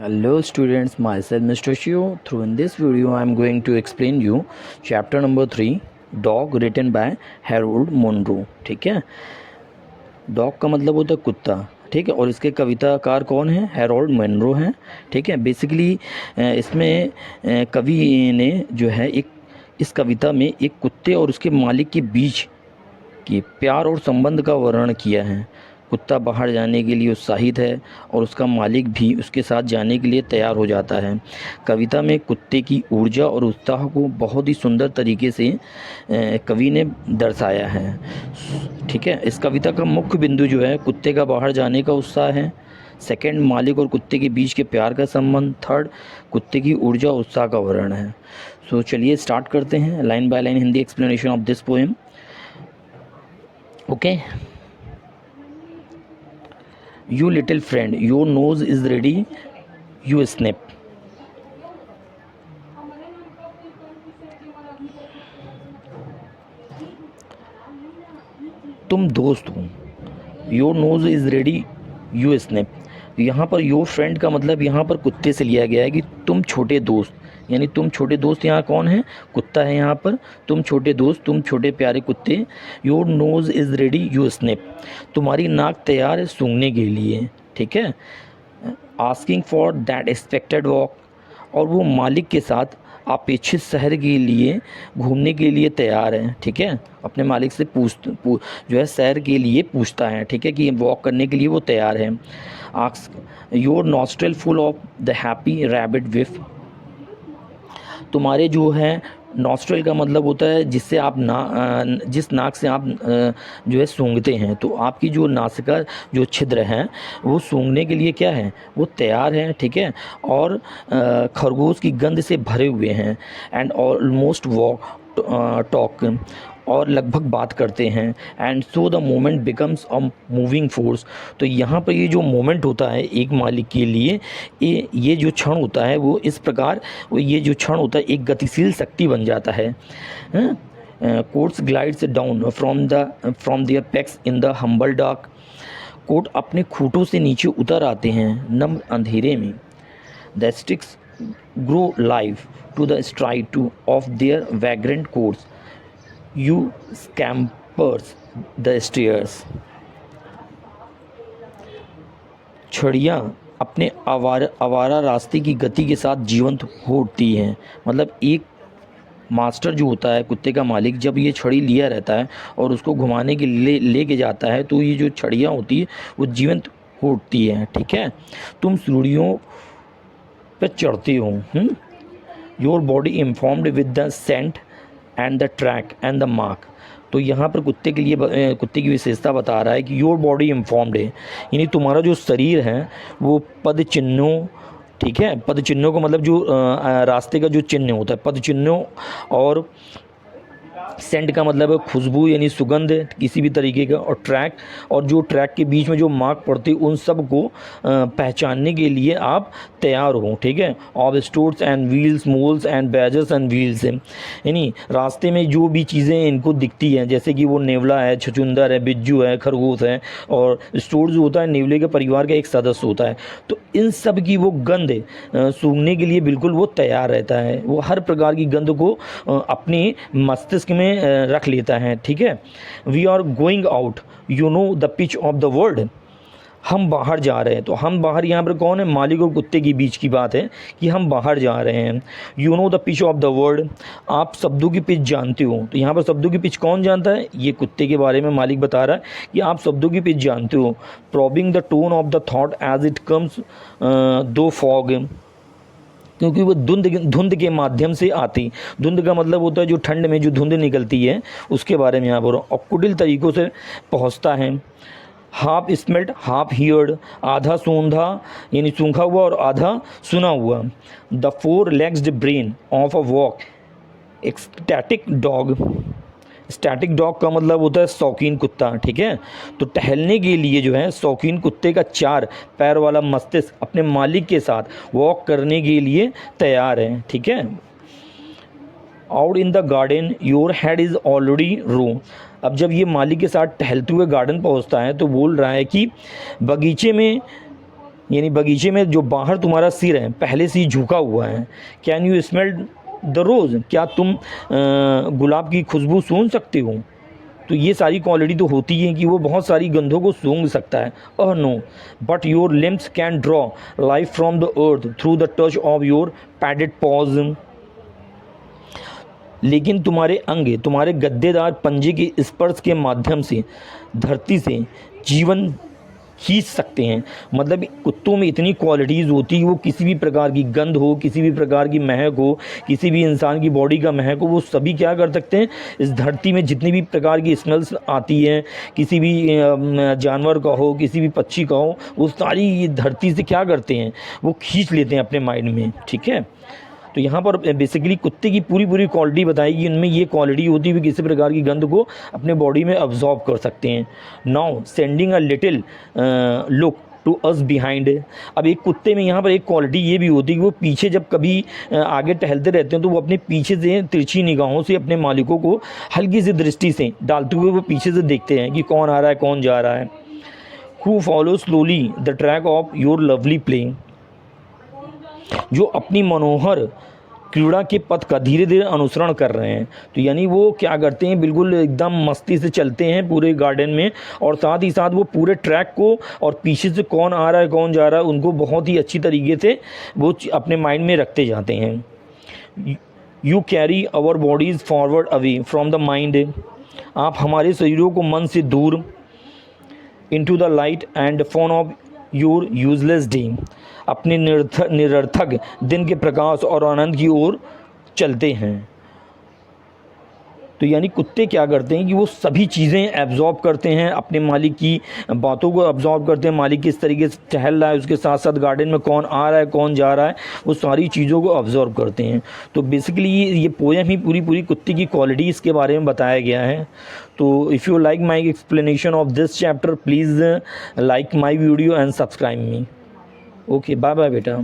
Hello students, myself Mr. Shio. Through in this video I am going to explain you chapter number 3 Dog written by Harold Monroe. ठीक है, dog का मतलब होता है कुत्ता. ठीक है, और इसके कविताकार कौन है? हैरोल्ड मोनरो हैं. ठीक है, बेसिकली इसमें कवि ने जो है इस कविता में एक कुत्ते और उसके मालिक के बीच के प्यार और संबंध का वर्णन किया है. कुत्ता बाहर जाने के लिए उत्साहित है और उसका मालिक भी उसके साथ जाने के लिए तैयार हो जाता है. कविता में कुत्ते की ऊर्जा और उत्साह को बहुत ही सुंदर तरीके से कवि ने दर्शाया है. ठीक है, इस कविता का मुख्य बिंदु जो है कुत्ते का बाहर जाने का उत्साह है. सेकंड, मालिक और कुत्ते के बीच के प्यार का संबंध. थर्ड, कुत्ते की ऊर्जा उत्साह का वर्णन है. सो चलिए स्टार्ट करते हैं line by line Hindi explanation of this poem. Okay. You little friend, your nose is ready, you snap. तुम दोस्त हो. Your nose is ready, you snap. यहाँ पर योर फ्रेंड का मतलब यहाँ पर कुत्ते से लिया गया है कि तुम छोटे दोस्त, यानी तुम छोटे दोस्त यहाँ कौन है? कुत्ता है यहाँ पर. तुम छोटे दोस्त, तुम छोटे प्यारे कुत्ते. Your nose is ready, you snap. तुम्हारी नाक तैयार है सूंघने के लिए. ठीक है. Asking for that expected walk. और वो मालिक के साथ अपेक्षित शहर के लिए घूमने के लिए तैयार है. ठीक है, अपने मालिक से जो है शहर के लिए पूछता है. ठीक है, कि वॉक करने के लिए वो तैयार है. Ask your nostril full of the happy rabbit whiff. तुम्हारे जो है नॉस्ट्रल का मतलब होता है जिससे आप जिस नाक से आप जो है सूंघते हैं, तो आपकी जो नासिका जो छिद्र हैं वो सूंघने के लिए क्या है? वो तैयार है. ठीक है, और खरगोश की गंध से भरे हुए हैं. एंड ऑलमोस्ट वॉक टॉक, और लगभग बात करते हैं. And so the moment becomes a moving force. तो यहाँ पर ये जो मोमेंट होता है एक मालिक के लिए, ये जो क्षण होता है वो इस प्रकार, ये जो क्षण होता है एक गतिशील शक्ति बन जाता है. Coats glides down from their packs in the humble dark. Coat अपने खूंटों से नीचे उतर आते हैं नम अंधेरे में. The sticks grow live to the stride to of their vagrant coats. You scampers the stairs. छड़ियाँ अपने आवारा रास्ते की गति के साथ जीवंत हो उठती हैं. मतलब एक मास्टर जो होता है कुत्ते का मालिक, जब ये छड़ी लिया रहता है और उसको घुमाने के लिए लेके जाता है, तो ये जो छड़ियाँ होती है वो जीवंत हो उठती हैं. ठीक है, तुम सीढ़ियों पर चढ़ते हो. Your body informed with the scent and the track and the mark. तो यहाँ पर कुत्ते के लिए कुत्ते की विशेषता बता रहा है कि योर बॉडी इन्फॉर्म्ड है, यानी तुम्हारा जो शरीर है वो पद चिन्हों. ठीक है, पद चिन्हों का मतलब जो रास्ते का जो चिन्ह होता है, पद चिन्हों. और सेंट का मतलब है खुशबू यानी सुगंध किसी भी तरीके का. और ट्रैक, और जो ट्रैक के बीच में जो मार्क पड़ती है उन सब को पहचानने के लिए आप तैयार हो. ठीक है, of stores and wheels, moles and badgers and wheels है, यानी रास्ते में जो भी चीज़ें इनको दिखती हैं, जैसे कि वो नेवला है, छछूंदर है, बिज्जू है, खरगोश है. और स्टोर जो होता है नेवले के परिवार का एक सदस्य होता है. तो इन सब की वो गंध सूंघने के लिए बिल्कुल वो तैयार रहता है. वो हर प्रकार की गंध को अपने मस्तिष्क में रख लेता है. ठीक है. We are going out, you know the pitch of the world. हम बाहर जा रहे हैं. तो हम बाहर यहाँ पर कौन है? मालिक और कुत्ते के बीच की बात है कि हम बाहर जा रहे हैं. You know the pitch of the world. आप शब्दों की पिच जानते हो. तो यहाँ पर शब्दों की पिच कौन जानता है? ये कुत्ते के बारे में मालिक बता रहा है कि आप शब्दों की पिच जानते हो. Probing the tone of the thought as it comes through fog, क्योंकि वो धुंध के माध्यम से आती. धुंध का मतलब होता है जो ठंड में जो धुंध निकलती है उसके बारे में यहाँ पर. और कुटिल तरीक़ों से पहुँचता है. हाफ स्मेल्ट हाफ हियर्ड, आधा सूंधा यानी सूंघा हुआ और आधा सुना हुआ. The four legged brain of a walk ecstatic dog. Ecstatic dog का मतलब होता है शौकीन कुत्ता. ठीक है, तो टहलने के लिए जो है शौकीन कुत्ते का 4 पैर वाला मस्तिष्क अपने मालिक के साथ वॉक करने के लिए तैयार है. ठीक है. Out in the garden your head is already row. अब जब ये माली के साथ टहलते हुए गार्डन पहुंचता है तो बोल रहा है कि बगीचे में यानी बगीचे में जो बाहर तुम्हारा सिर है पहले से ही झुका हुआ है। कैन यू स्मेल द रोज़, क्या तुम गुलाब की खुशबू सूंघ सकते हो। तो ये सारी क्वालिटी तो होती है कि वो बहुत सारी गंधों को सूंघ सकता है। Oh no, but your limbs can draw life from the earth through the touch of your padded paws. लेकिन तुम्हारे अंग तुम्हारे गद्देदार पंजे के स्पर्श के माध्यम से धरती से जीवन खींच सकते हैं। मतलब कुत्तों में इतनी क्वालिटीज़ होती है, वो किसी भी प्रकार की गंध हो, किसी भी प्रकार की महक हो, किसी भी इंसान की बॉडी का महक हो, वो सभी क्या कर सकते हैं, इस धरती में जितनी भी प्रकार की स्मेल्स आती है, किसी भी जानवर का हो, किसी भी पक्षी का हो, वो सारी धरती से क्या करते हैं, वो खींच लेते हैं अपने माइंड में। ठीक है, तो यहाँ पर बेसिकली कुत्ते की पूरी पूरी क्वालिटी बताएगी, उनमें ये क्वालिटी होती है कि किसी प्रकार की गंध को अपने बॉडी में अब्जॉर्ब कर सकते हैं। Now sending a little look to us behind. अब एक कुत्ते में यहाँ पर एक क्वालिटी ये भी होती है कि वो पीछे जब कभी आगे टहलते रहते हैं तो वो अपने पीछे से तिरछी निगाहों से अपने मालिकों को हल्की सी दृष्टि से डालते हुए वो पीछे से देखते हैं कि कौन आ रहा है कौन जा रहा है। Who follow slowly the track of your lovely playing, जो अपनी मनोहर क्रीड़ा के पथ का धीरे धीरे अनुसरण कर रहे हैं। तो यानी वो क्या करते हैं, बिल्कुल एकदम मस्ती से चलते हैं पूरे गार्डन में, और साथ ही साथ वो पूरे ट्रैक को और पीछे से कौन आ रहा है कौन जा रहा है उनको बहुत ही अच्छी तरीके से वो अपने माइंड में रखते जाते हैं। You carry our bodies forward away from the mind, आप हमारे शरीरों को मन से दूर into the light and fawn of your useless day, अपने निरर्थक दिन के प्रकाश और आनंद की ओर चलते हैं। तो यानी कुत्ते क्या करते हैं कि वो सभी चीज़ें एब्जॉर्ब करते हैं, अपने मालिक की बातों को एब्जॉर्ब करते हैं, मालिक किस तरीके से टहल रहा है, उसके साथ साथ गार्डन में कौन आ रहा है कौन जा रहा है, वो सारी चीज़ों को एब्जॉर्ब करते हैं। तो बेसिकली ये पोएम ही पूरी पूरी कुत्ते की क्वालिटीज़ के बारे में बताया गया है। तो if you like my explanation of this chapter please like my video and subscribe me. Okay, bye bye बेटा।